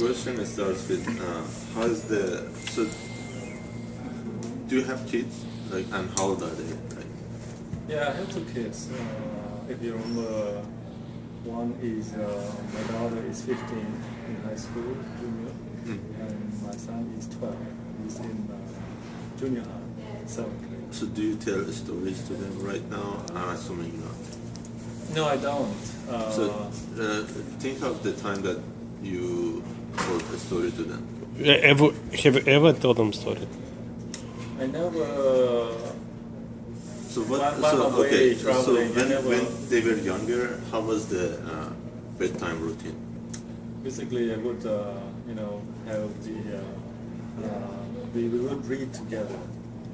question starts with how's the so do you have kids like and how old are they? Like, Yeah, I have two kids. If you remember, one is my daughter is 15 in high school, junior, and my son is 12. He's in junior high, 7th grade. so do you tell stories to them right now? I'm assuming not. No, I don't. So think of the time that you told a story to them. Have you ever told them story? I never. So what? While So away okay. So traveling, I never- when they were younger, how was the bedtime routine? Basically, I would, have we would read together.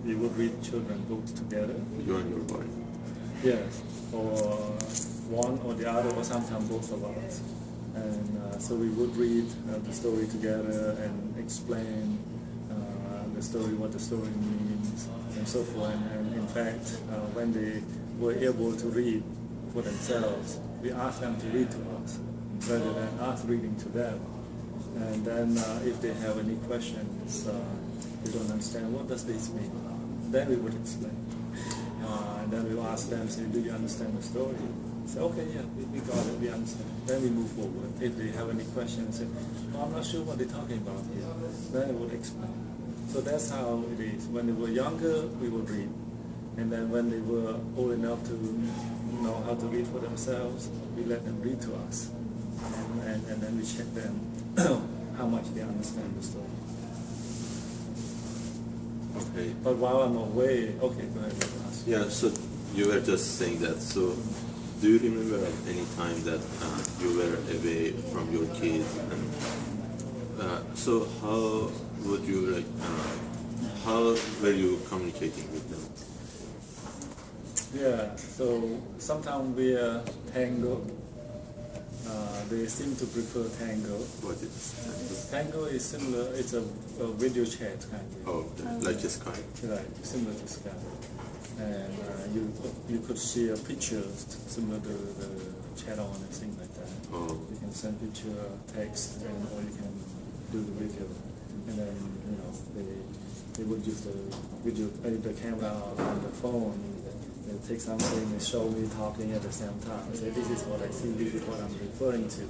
We would read children books together. You and your wife. Yes, or one or the other, or sometimes both of us. And so we would read the story together and explain the story, what the story means, and so forth. And in fact, when they were able to read for themselves, we asked them to read to us rather than us reading to them. And then if they have any questions, they don't understand, what does this mean? Then we would explain. And then we will ask them, say, do you understand the story? Say, okay, yeah, we got it, we understand. Then we move forward. If they have any questions, say, oh, I'm not sure what they're talking about here. Then we would explain. So that's how it is. When they were younger, we would read. And then when they were old enough to know how to read for themselves, we let them read to us. And then we check them how much they understand the story. Okay. But while I'm away, okay, go ahead. Yeah. So you were just saying that. So do you remember at any time that you were away from your kids and so how would you like? How were you communicating with them? Yeah, so sometimes we Tango. They seem to prefer Tango. What is Tango is similar, it's a video chat kind of. oh, like a Skype? Right, similar to Skype. And you could share pictures similar to the chat on and things like that. Oh. You can send picture, text, and or you can do the video. And then, they would use the video, the camera on the phone. They take something and show me talking at the same time. Say, this is what I see, this is what I'm referring to.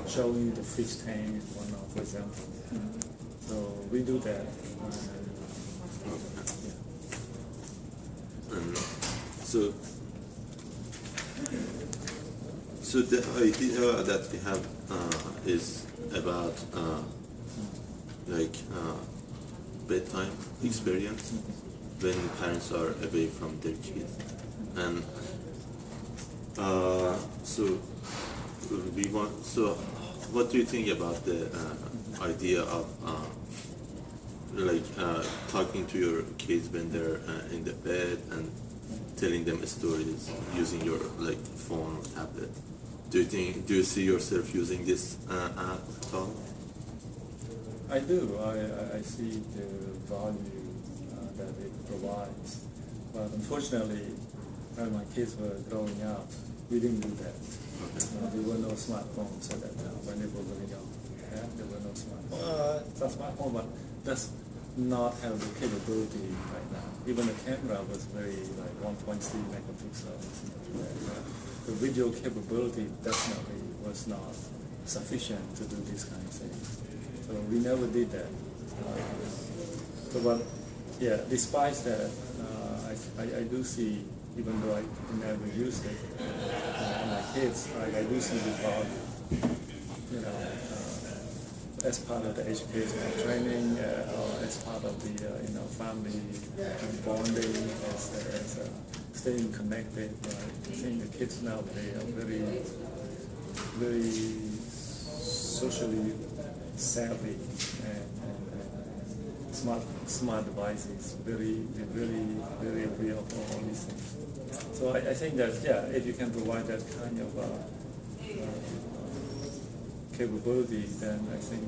Showing you the fish tank, whatnot, for example. So we do that. So the idea that we have is about bedtime experience when parents are away from their kids, and so we want. So, what do you think about the idea of talking to your kids when they're in the bed and telling them stories using your phone or tablet? Do you see yourself using this app at all? I do. I see the value that it provides. But unfortunately, when my kids were growing up, we didn't do that. Okay. There were no smartphones at that time when they were very young. Yeah? There were no smartphones. It's a smartphone, but does not have the capability right now. Even the camera was very 1.3 megapixels. The video capability definitely was not sufficient to do this kind of thing. So we never did that. But yeah, despite that, I do see, even though I never used it, my kids, I do see the value, as part of the educational training, or as part of the family bonding, as staying connected. I think the kids now, they are very, very socially savvy and smart devices, very aware of all these things. So I think that, if you can provide that kind of capability, then I think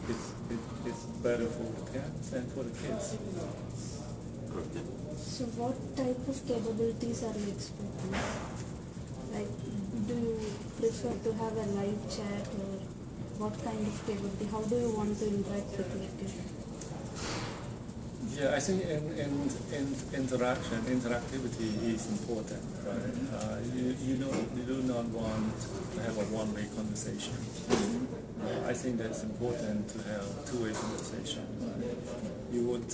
it's better for the parents and for the kids. Okay. So what type of capabilities are you expecting? Like, do you prefer to have a live chat or what kind of capability? How do you want to interact with your kid? Yeah, I think in interactivity is important, right? You do not want to have a one-way conversation. I think that's important to have two-way conversation. Right? You would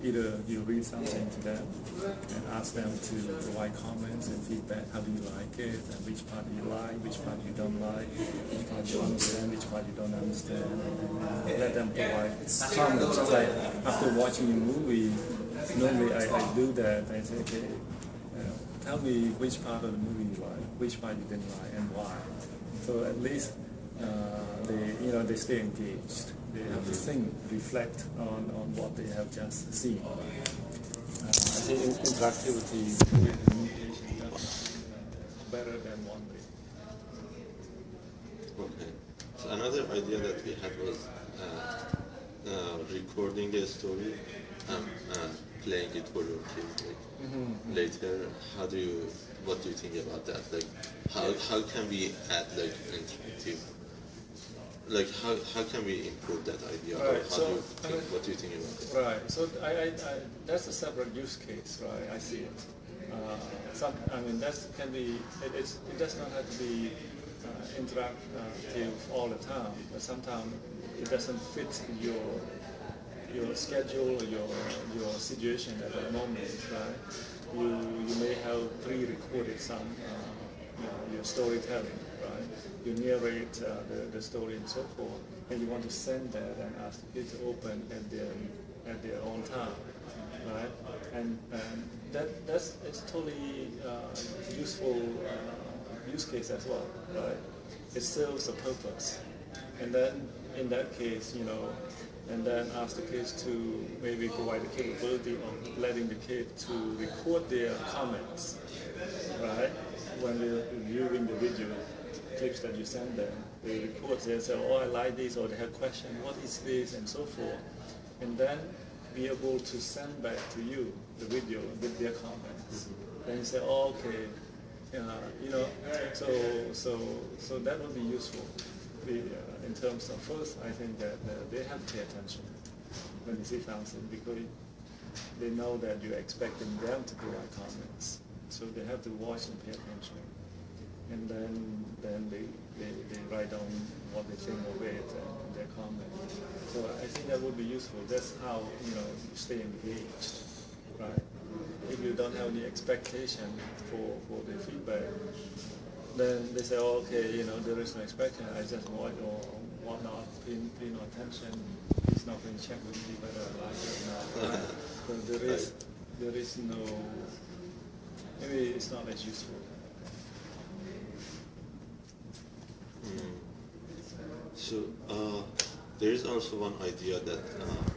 either you read something to them and ask them to provide comments and feedback. How do you like it? And which part do you like? Which part you don't like? Which part you understand? Which part you don't understand? And let them provide comments. Just like after watching a movie, normally I do that. I say, okay, tell me which part of the movie you like, which part you didn't like, and why. So at least they stay engaged. They have to think, reflect on what they have just seen. I think interactivity with communication is better than one way. Okay. So another idea that we had was recording a story and playing it for your kids. Like, later, what do you think about that? Like, how can we add like interactive? Like, how can we improve that idea? Right. What do you think about it? Right. So I that's a separate use case, right? I see it. That can be. It does not have to be interactive all the time, but sometimes it doesn't fit your schedule or your situation at that moment, right? You may have pre-recorded some your storytelling, right? You narrate the story and so forth, and you want to send that and ask the kids to open at their own time, right? And that's totally useful use case as well, right? It serves a purpose, and then in that case, and then ask the kids to maybe provide the capability of letting the kid to record their comments, right? When they're viewing the video clips that you send them, they record, they say, oh, I like this, or they have questions, what is this, and so forth. And then be able to send back to you the video with their comments. Then you say, oh, okay, so that would be useful. In terms of first, I think that they have to pay attention when you see something, because they know that you're expecting them to provide comments. So they have to watch and pay attention. And then they write down what they think of it and their comments. So I think that would be useful. That's how you stay engaged, right? If you don't have the expectation for the feedback, then they say, oh, okay, there is no expectation. I just watch or whatnot, pay no attention. He's not going to check with me whether I like it or not. Right? So there is no. Maybe it's not as useful. So there is also one idea that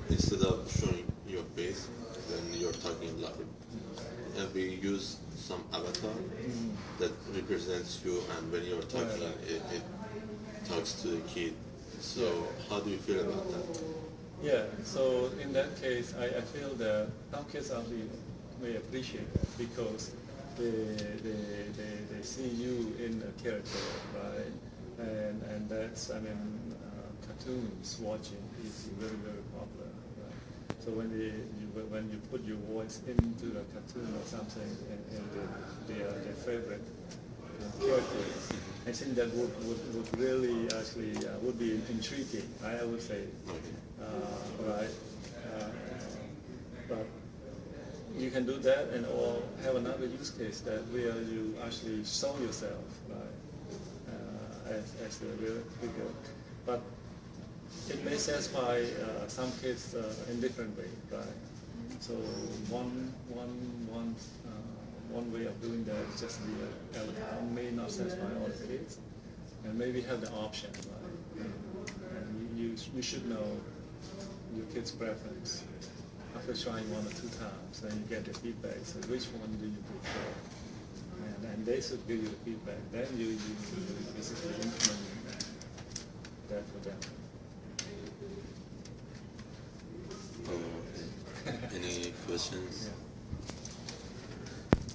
instead of showing your face when you're talking live, we use some avatar that represents you, and when you're talking, it talks to the kid. So how do you feel about that? Yeah. So in that case, I feel that some kids actually may appreciate it because they see you in a character, right? And that's, cartoons watching is very, very popular, right? So when you put your voice into a cartoon or something and their favorite characters, I think that would really actually would be intriguing, I would say, right? But you can do that, or have another use case that where you actually show yourself, right, as the real figure. But it may satisfy some kids in different way, right? So one way of doing that is just the avatar may not satisfy all the kids, and maybe have the option, right? And you should know your kid's preference. After trying 1 or 2 times, then you get the feedback. So which one do you prefer? And they should give you the feedback. Then you basically implement that for them. Any questions?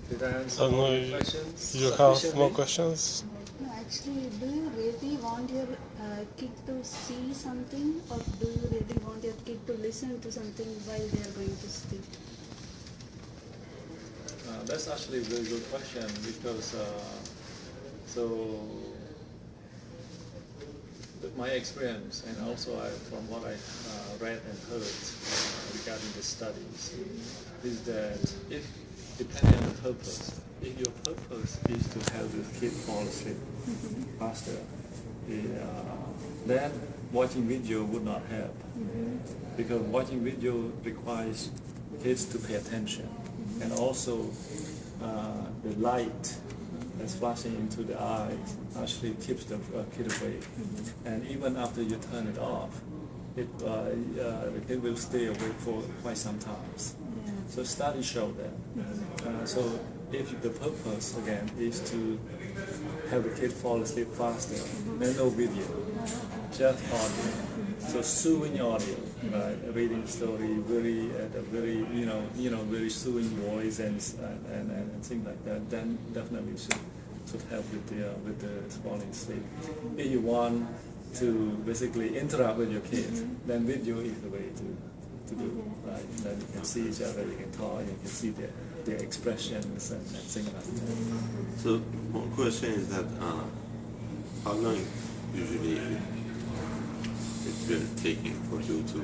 Did I answer all your questions? You have more questions? No, actually, do you really want your kid to see something, or do you really want your kid to listen to something while they are going to sleep? That's actually a very good question because my experience and also from what I read and heard regarding the studies is that if depending on the purpose, if your purpose is to help the kid fall asleep faster, then watching video would not help because watching video requires kids to pay attention and also the light that's flashing into the eyes actually keeps the kid awake. And even after you turn it off, the kid will stay awake for quite some time. So studies show that. So if the purpose, again, is to help the kid fall asleep faster, then no video, just audio. So soothing audio, right? Reading the story very at a very very soothing voice and things like that. Then definitely should help with the falling asleep. If you want to basically interact with your kids, then video is the way to do it, right? Then you can see each other, you can talk, you can see their expressions and things like that. So one question is that how long usually it will taking for you to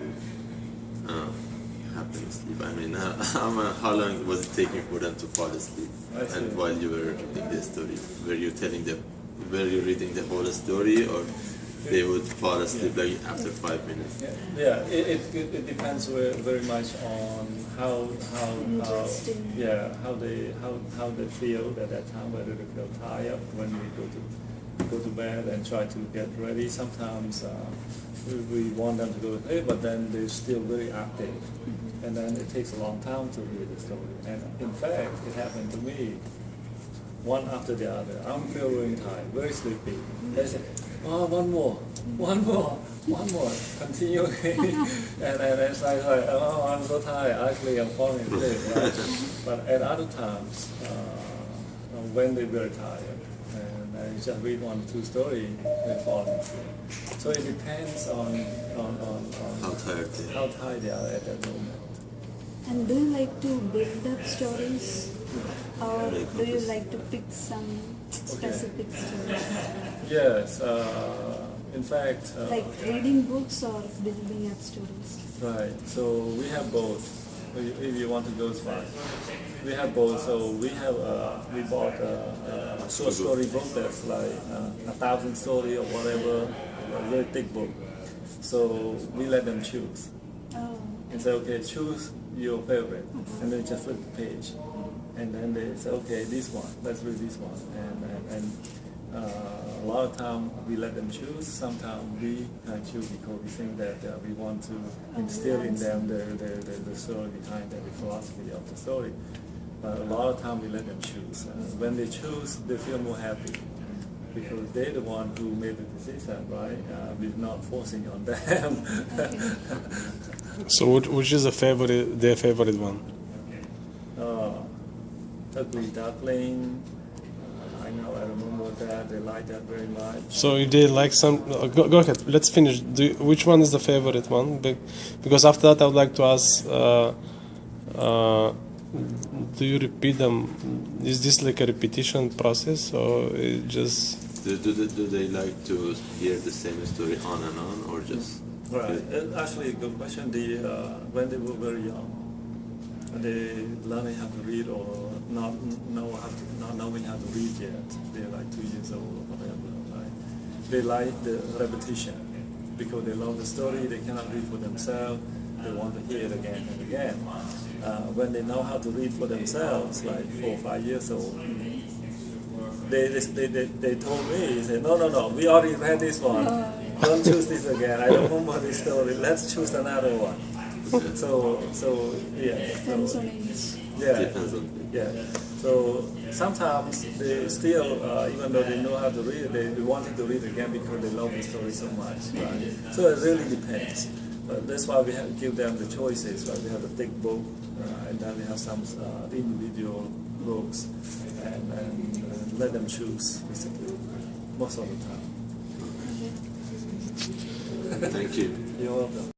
happen asleep? I mean, how long was it taking for them to fall asleep? And while you were reading the story, were you reading the whole story, or they would fall asleep like after 5 minutes? Yeah, it depends very much on how they feel at that time, whether they feel tired when we go to bed and try to get ready. Sometimes we want them to go to bed, but then they're still very active, and then it takes a long time to read the story. And in fact, it happened to me, one after the other. I'm feeling tired, very sleepy. They say, "Oh, one more, continue." and it's like, "Oh, I'm so tired. Actually, I'm falling asleep." Right? But at other times, when they're very tired, and I just read 1 or 2 stories, they fall asleep. So it depends on How tired they are at that moment. And do you like to build up stories, or do you like to pick some specific stories? Yes, in fact. Like reading books or building up stories? Right, so we have both. If you want to go as far, we have both. So we bought a short story book that's like 1,000 stories or whatever, a very thick book. So we let them choose. Oh. And say, okay, choose your favorite, and then just flip the page, and then they say, okay, this one, let's read this one, and a lot of time we let them choose. Sometimes we choose because we think that we want to instill in them the story behind the philosophy of the story. But a lot of time we let them choose. When they choose, they feel more happy because they're the one who made the decision, right? We're not forcing on them. So which is their favorite one? Ugly Duckling. I remember that. They like that very much. So if they like some, go ahead. Let's finish. Which one is the favorite one? Because after that, I would like to ask. Do you repeat them? Is this like a repetition process, or it just? Do they like to hear the same story on and on, or just? Right. Actually, a good question. When they were very young, they learning how to read or not knowing how to read yet. They're like 2 years old or whatever. Right? They like the repetition because they love the story. They cannot read for themselves. They want to hear it again and again. When they know how to read for themselves, like 4 or 5 years old, they told me, they said, no, we already read this one. Don't choose this again. I don't remember this story. Let's choose another one. So yeah. Depends on age. Yeah. So sometimes they still, even though they know how to read, they wanted to read again because they love the story so much. Right? So it really depends. But that's why we have to give them the choices. Right? We have a thick book, and then we have some individual books, and let them choose basically most of the time. Thank you. You're welcome.